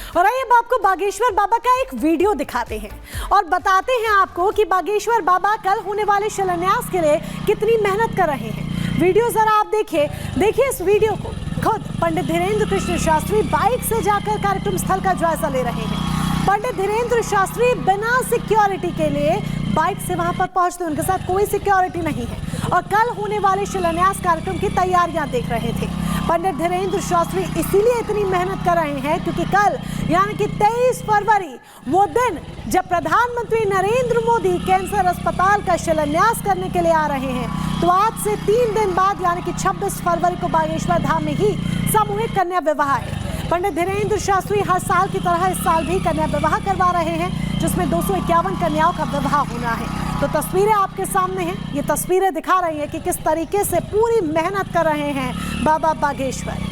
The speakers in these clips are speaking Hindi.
और आइए अब आपको बागेश्वर बाबा का एक वीडियो दिखाते हैं और बताते हैं आपको कि बागेश्वर बाबा कल होने वाले शिलान्यास के लिए कितनी मेहनत कर रहे हैं। वीडियो जरा आप देखिए इस वीडियो को। खुद पंडित धीरेन्द्र कृष्ण शास्त्री बाइक से जाकर कार्यक्रम स्थल का जायजा ले रहे हैं। पंडित धीरेन्द्र शास्त्री बिना सिक्योरिटी के लिए बाइक से वहां पर पहुंचते, उनके साथ कोई सिक्योरिटी नहीं है और कल होने वाले शिलान्यास कार्यक्रम की तैयारियां देख रहे थे। पंडित धीरेन्द्र शास्त्री इसीलिए इतनी मेहनत कर रहे हैं क्योंकि कल यानी कि 23 फरवरी वो दिन जब प्रधानमंत्री नरेंद्र मोदी कैंसर अस्पताल का शिलान्यास करने के लिए आ रहे हैं। तो आज से 3 दिन बाद यानी कि 26 फरवरी को बागेश्वर धाम में ही सामूहिक कन्या विवाह है। पंडित धीरेन्द्र शास्त्री हर साल की तरह इस साल भी कन्या विवाह करवा रहे हैं, जिसमें 251 कन्याओं का विवाह होना है। तो तस्वीरें आपके सामने हैं, ये तस्वीरें दिखा रही हैं कि किस तरीके से पूरी मेहनत कर रहे हैं बाबा बागेश्वर।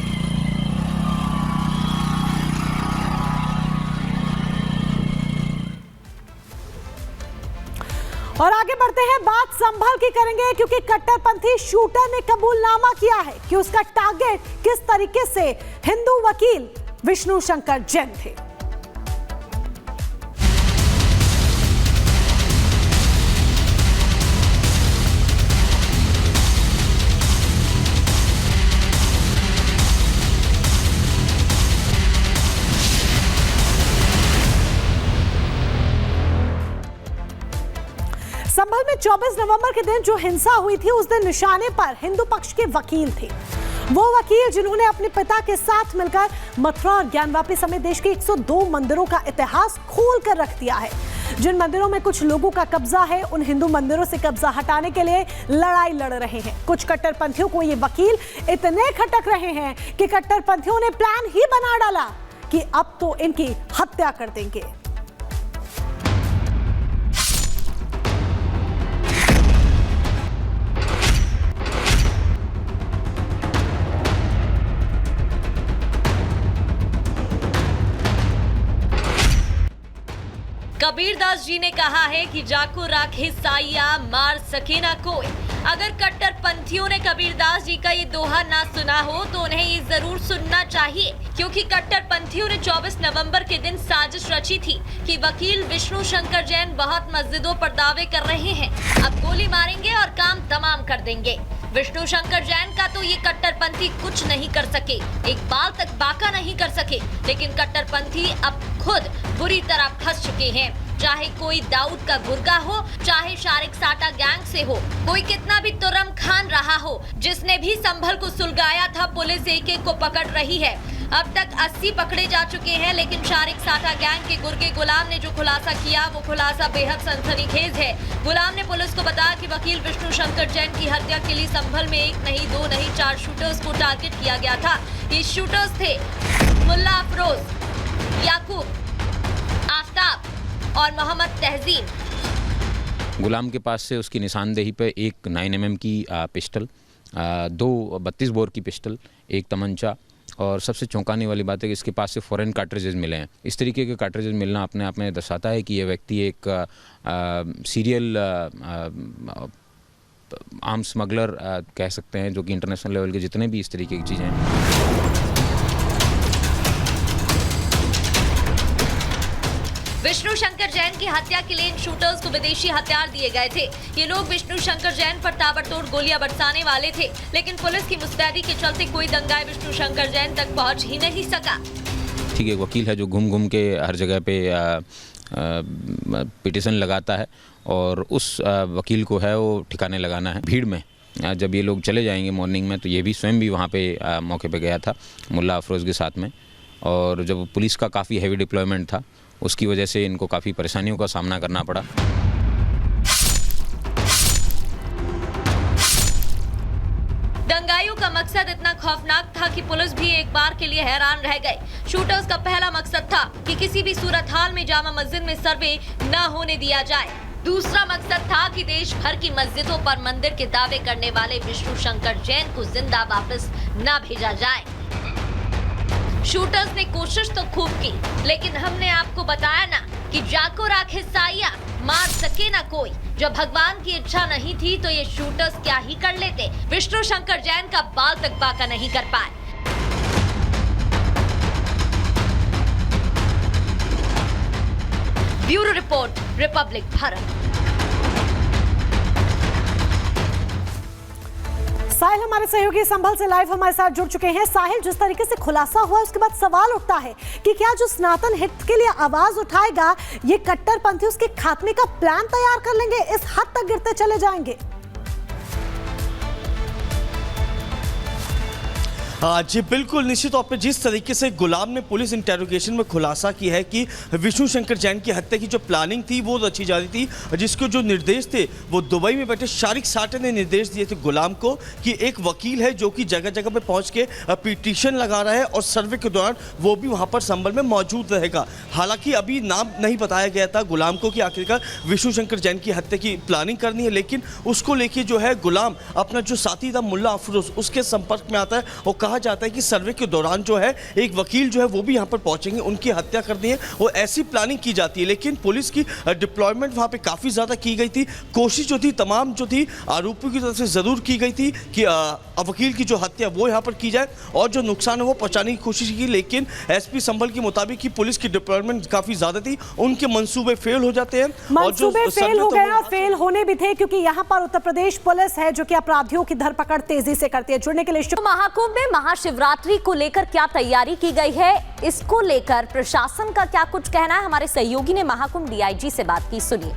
और आगे बढ़ते हैं, बात संभल के करेंगे क्योंकि कट्टरपंथी शूटर ने कबूलनामा किया है कि उसका टारगेट किस तरीके से हिंदू वकील विष्णु शंकर जैन थे। संभल में 24 नवंबर के दिन जो हिंसा हुई थी उस दिन निशाने पर हिंदू पक्ष के वकील थे। वो वकील जिन्होंने अपने पिता के साथ मिलकर मथुरा और ज्ञानवापी समेत देश के 102 मंदिरों का इतिहास खोल कर रख दिया है। जिन मंदिरों में कुछ लोगों का कब्जा है, उन हिंदू मंदिरों से कब्जा हटाने के लिए लड़ाई लड़ रहे हैं। कुछ कट्टरपंथियों को ये वकील इतने खटक रहे हैं कि कट्टरपंथियों ने प्लान ही बना डाला कि अब तो इनकी हत्या कर देंगे। कबीरदास जी ने कहा है कि जाको राखे साइया मार सके ना कोई। अगर कट्टरपंथियों ने कबीरदास जी का ये दोहा ना सुना हो तो उन्हें ये जरूर सुनना चाहिए, क्योंकि कट्टरपंथियों ने 24 नवंबर के दिन साजिश रची थी कि वकील विष्णु शंकर जैन बहुत मस्जिदों पर दावे कर रहे हैं, अब गोली मारेंगे और काम तमाम कर देंगे। विष्णु शंकर जैन का तो ये कट्टरपंथी कुछ नहीं कर सके, एक बाल तक बाका नहीं कर सके, लेकिन कट्टरपंथी अब खुद बुरी तरह फंस चुके हैं। चाहे कोई दाऊद का गुर्गा हो, चाहे शारिक साटा गैंग से हो, कोई कितना भी तुरम खान रहा हो, जिसने भी संभल को सुलगाया था, पुलिस एक एक को पकड़ रही है। अब तक 80 पकड़े जा चुके हैं, लेकिन शारिक साटा गैंग के गुर्गे गुलाम ने जो खुलासा किया वो खुलासा बेहद सनसनीखेज है। गुलाम ने पुलिस को बताया कि वकील विष्णु शंकर जैन की हत्या के लिए संभल में 1 नहीं 2 नहीं 4 शूटर्स को टारगेट किया गया था। ये शूटर्स थे मुल्ला अफरोज, याकूब, आफ्ताब और मोहम्मद तहजीन। गुलाम के पास से उसकी निशानदेही पे एक 9mm की पिस्टल, 2 32 बोर की पिस्टल, एक तमंचा और सबसे चौंकाने वाली बात है कि इसके पास से फॉरेन कार्ट्रिजेज मिले हैं। इस तरीके के कार्ट्रिजेज मिलना अपने आप में दर्शाता है कि ये व्यक्ति एक सीरियल आर्म स्मगलर कह सकते हैं, जो कि इंटरनेशनल लेवल के जितने भी इस तरीके की चीज़ें हैं। विष्णु शंकर जैन की हत्या के लिए इन शूटर्स को विदेशी हथियार दिए गए थे। ये लोग विष्णु शंकर जैन पर ताबड़तोड़ गोलियां बरसाने वाले थे, लेकिन पुलिस की मुस्तैदी के चलते कोई दंगाई विष्णु शंकर जैन तक पहुंच ही नहीं सका। ठीक है, वकील है जो घूम घूम के हर जगह पे पिटीशन लगाता है और उस वकील को है वो ठिकाने लगाना है। भीड़ में जब ये लोग चले जाएंगे मॉर्निंग में, तो ये भी स्वयं भी वहाँ पे मौके पे गया था मुल्ला अफरोज के साथ में, और जब पुलिस का काफ़ी हैवी डिप्लॉयमेंट था उसकी वजह से इनको काफ़ी परेशानियों का सामना करना पड़ा। दंगाइयों का मकसद इतना खौफनाक था कि पुलिस भी एक बार के लिए हैरान रह गए। शूटर्स का पहला मकसद था कि किसी भी सूरत हाल में जामा मस्जिद में सर्वे न होने दिया जाए। दूसरा मकसद था कि देश भर की मस्जिदों पर मंदिर के दावे करने वाले विष्णु शंकर जैन को जिंदा वापस न भेजा जाए। शूटर्स ने कोशिश तो खूब की, लेकिन हमने आपको बताया ना कि जाको राखे साइया मार सके ना कोई। जब भगवान की इच्छा नहीं थी तो ये शूटर्स क्या ही कर लेते। विष्णु शंकर जैन का बाल तक बाका नहीं कर पाए। Bureau report, Republic Bharat. Sahil हमारे सहयोगी संभल से लाइव हमारे साथ जुड़ चुके हैं। साहिल, जिस तरीके से खुलासा हुआ उसके बाद सवाल उठता है कि क्या जो सनातन हित के लिए आवाज उठाएगा ये कट्टरपंथी उसके खात्मे का प्लान तैयार कर लेंगे, इस हद तक गिरते चले जाएंगे? जी बिल्कुल, निश्चित तौर पे जिस तरीके से गुलाम ने पुलिस इंटेरोगेशन में खुलासा की है कि विष्णु शंकर जैन की हत्या की जो प्लानिंग थी वो रची जा रही थी, जिसके जो निर्देश थे वो दुबई में बैठे शारिक साटे ने निर्देश दिए थे गुलाम को कि एक वकील है जो कि जगह जगह पे पहुंच के पिटीशन लगा रहा है और सर्वे के दौरान वो भी वहां पर संभल में मौजूद रहेगा। हालांकि अभी नाम नहीं बताया गया था गुलाम को कि आखिरकार विष्णु शंकर जैन की हत्या की प्लानिंग करनी है, लेकिन उसको लेके जो है गुलाम अपना जो साथी था मुल्ला अफरोज उसके संपर्क में आता है और कहा जाता है कि सर्वे के दौरान जो है एक वकील जो है वो भी यहां पर पहुंचेंगे, उनकी हत्या करनी है और ऐसी प्लानिंग की जाती है। लेकिन पुलिस की डिप्लॉयमेंट वहां पे काफ़ी ज़्यादा की गई थी, कोशिश जो थी तमाम जो थी आरोपियों की तरफ से ज़रूर की गई थी कि वकील की जो हत्या वो यहाँ पर की जाए और जो नुकसान है वो पहुँचाने की कोशिश की, लेकिन एसपी संभल के मुताबिक कि पुलिस की डिप्लॉयमेंट काफ़ी ज़्यादा थी, उनके मंसूबे फेल हो जाते हैं। मंसूबे फेल हो गए और फेल होने भी थे क्योंकि यहाँ पर उत्तर प्रदेश पुलिस है जो कि अपराधियों की धरपकड़ तेजी से करती है। जुड़ने के लिए महाकुंभ में महाशिवरात्रि को लेकर क्या तैयारी की गई है, इसको लेकर प्रशासन का क्या कुछ कहना है, हमारे सहयोगी ने महाकुंभ डीआईजी से बात की, सुनिए।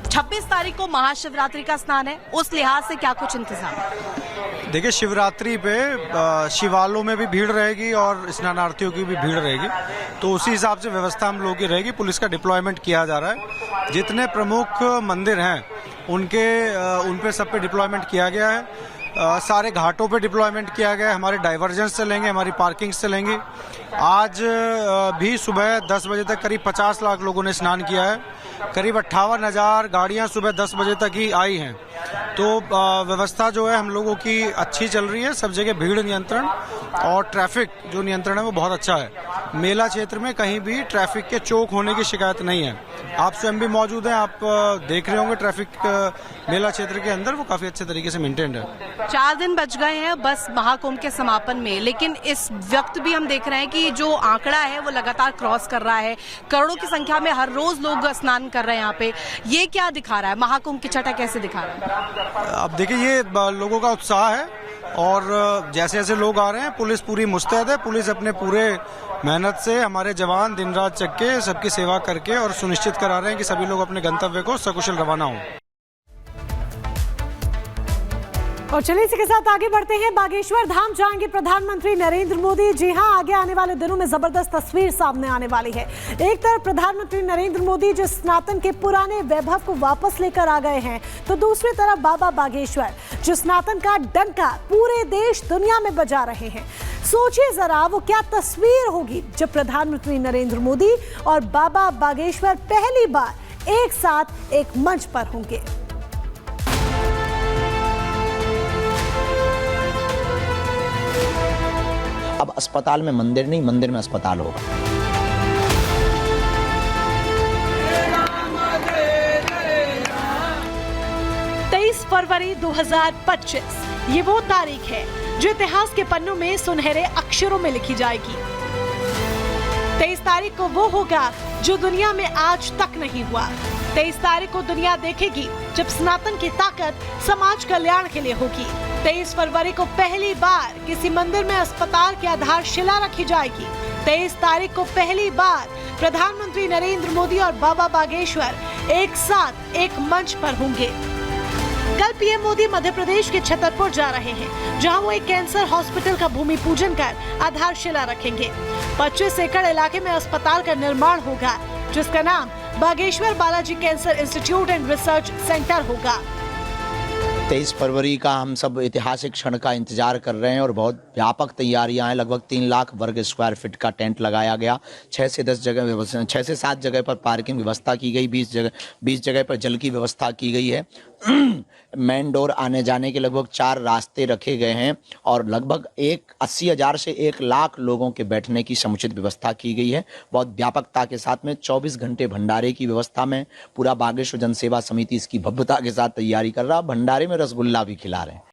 26 तारीख को महाशिवरात्रि का स्नान है, उस लिहाज से क्या कुछ इंतजाम है? देखिए, शिवरात्रि पे शिवालयों में भी भीड़ रहेगी और स्नानार्थियों की भी भीड़ रहेगी, तो उसी हिसाब से व्यवस्था हम लोगों की रहेगी। पुलिस का डिप्लॉयमेंट किया जा रहा है, जितने प्रमुख मंदिर हैं उन पे सब पे डिप्लॉयमेंट किया गया है। सारे घाटों पे डिप्लॉयमेंट किया गया है, हमारे डाइवर्जेंस से लेंगे, हमारी पार्किंग से लेंगे। आज भी सुबह 10 बजे तक करीब 50 लाख लोगों ने स्नान किया है, करीब 58,000 गाड़ियां सुबह 10 बजे तक ही आई हैं। तो व्यवस्था जो है हम लोगों की अच्छी चल रही है, सब जगह भीड़ नियंत्रण और ट्रैफिक जो नियंत्रण है वो बहुत अच्छा है। मेला क्षेत्र में कहीं भी ट्रैफिक के चौक होने की शिकायत नहीं है। आप स्वयं भी मौजूद हैं, आप देख रहे होंगे ट्रैफिक मेला क्षेत्र के अंदर वो काफी अच्छे तरीके से मेंटेन्ड है। 4 दिन बच गए हैं बस महाकुंभ के समापन में, लेकिन इस वक्त भी हम देख रहे हैं कि जो आंकड़ा है वो लगातार क्रॉस कर रहा है, करोड़ों की संख्या में हर रोज लोग स्नान कर रहे हैं यहाँ पे। ये क्या दिखा रहा है, महाकुंभ की छठा कैसे दिखा रहा है? अब देखिए, ये लोगों का उत्साह है और जैसे जैसे लोग आ रहे हैं पुलिस पूरी मुस्तैद है। पुलिस अपने पूरे मेहनत से, हमारे जवान दिन रात जग के सबकी सेवा करके और सुनिश्चित करा रहे हैं कि सभी लोग अपने गंतव्य को सकुशल रवाना हों। और चलिए इसी के साथ आगे बढ़ते हैं। बागेश्वर धाम जाएंगे प्रधानमंत्री नरेंद्र मोदी। जी हां, आगे आने वाले दिनों में जबरदस्त तस्वीर सामने आने वाली है। एक तरफ प्रधानमंत्री नरेंद्र मोदी जो सनातन के पुराने वैभव को वापस लेकर आ गए हैं, तो दूसरी तरफ बाबा बागेश्वर जो सनातन का डंका पूरे देश दुनिया में बजा रहे हैं। सोचिए जरा वो क्या तस्वीर होगी जब प्रधानमंत्री नरेंद्र मोदी और बाबा बागेश्वर पहली बार एक साथ एक मंच पर होंगे। अब अस्पताल में मंदिर नहीं, मंदिर में अस्पताल होगा। फरवरी 2025 ये वो तारीख है जो इतिहास के पन्नों में सुनहरे अक्षरों में लिखी जाएगी। 23 तारीख को वो होगा जो दुनिया में आज तक नहीं हुआ। 23 तारीख को दुनिया देखेगी जब सनातन की ताकत समाज कल्याण के लिए होगी। 23 फरवरी को पहली बार किसी मंदिर में अस्पताल की आधारशिला रखी जाएगी। 23 तारीख को पहली बार प्रधानमंत्री नरेंद्र मोदी और बाबा बागेश्वर एक साथ एक मंच पर होंगे। कल पीएम मोदी मध्य प्रदेश के छतरपुर जा रहे हैं, जहां वो एक कैंसर हॉस्पिटल का भूमि पूजन कर आधारशिला रखेंगे। 25 एकड़ इलाके में अस्पताल का निर्माण होगा, जिसका नाम Bageshwar Balaji cancer institute and research centre होगा। 23 फरवरी का हम सब ऐतिहासिक क्षण का इंतजार कर रहे हैं और बहुत व्यापक तैयारियां हैं। लगभग 3 लाख वर्ग स्क्वायर फीट का टेंट लगाया गया। 6 से 7 जगह पर पार्किंग व्यवस्था की गई, 20 जगह पर जल की व्यवस्था की गई है। मेन डोर आने जाने के लगभग 4 रास्ते रखे गए हैं और लगभग 80,000 से 1 लाख लोगों के बैठने की समुचित व्यवस्था की गई है। बहुत व्यापकता के साथ में 24 घंटे भंडारे की व्यवस्था में पूरा बागेश्वर जनसेवा समिति इसकी भव्यता के साथ तैयारी कर रहा है। भंडारे में रसगुल्ला भी खिला रहे हैं।